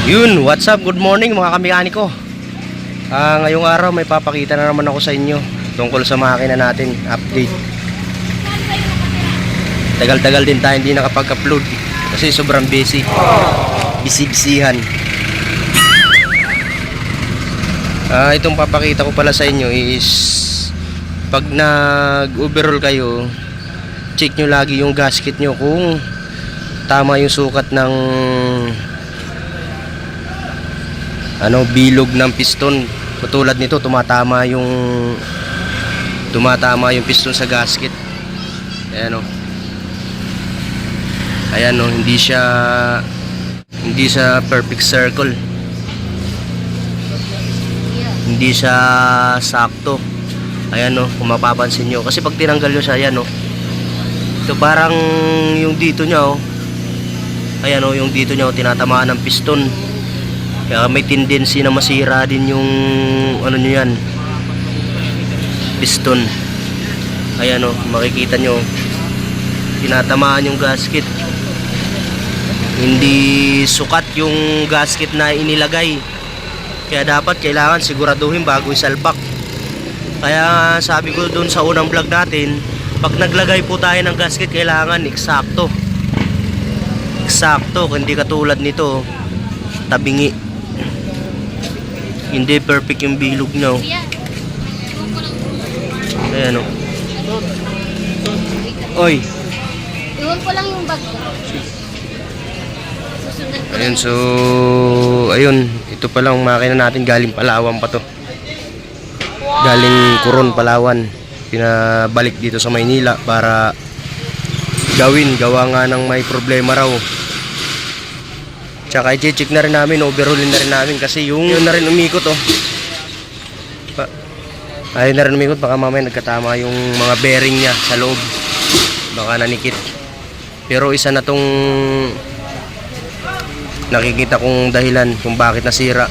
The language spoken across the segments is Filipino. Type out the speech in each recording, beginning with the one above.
Yun, what's up? Good morning mga kamekaniko. Ngayong araw may papakita na naman ako sa inyo tungkol sa makina natin, update. Tagal-tagal din tayo hindi nakapag-upload kasi sobrang busy. Busy-busyhan. Itong papakita ko pala sa inyo is pag nag-overhaul kayo, check nyo lagi yung gasket nyo kung tama yung sukat ng bilog ng piston. Katulad nito, tumatama yung piston sa gasket. Ayan o, hindi siya perfect circle, hindi siya sakto. Ayan o, kung mapapansin nyo, kasi pag tinanggal nyo siya, ayan o, ito parang yung dito nya o, ayan o, yung dito nya o, tinatamaan ng piston. Kaya may tendency na masira din yung nyo yan, piston. Ayan o, makikita nyo, tinatamaan yung gasket. Hindi sukat yung gasket na inilagay. Kaya kailangan siguraduhin bago isalpak. Kaya sabi ko dun sa unang vlog natin, pag naglagay po tayo ng gasket, kailangan eksakto. Hindi katulad nito, tabingi. Hindi perfect yung bilog niya. Ayan o. Oy. Iwan ko lang yung bag ko. Ayun, so ayun, ito pa lang makina natin, galing Palawan pa to. Galing Coron, Palawan. Pinabalik dito sa Maynila para gawa nga ng may problema raw. Tsaka i-check na rin namin, overhaulin na rin namin kasi yun na rin umikot oh. Ayun na rin umikot, baka mamaya nagkatama yung mga bearing niya sa loob. Baka nanikit. Pero isa na tong nakikita kong dahilan kung bakit nasira.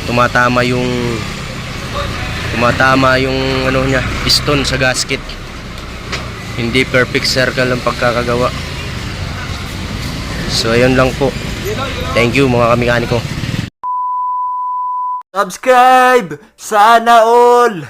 Tumatama yung niya, piston sa gasket. Hindi perfect circle ang pagkakagawa. So ayun lang po. Thank you mga kamekaniko. Subscribe! Sana all!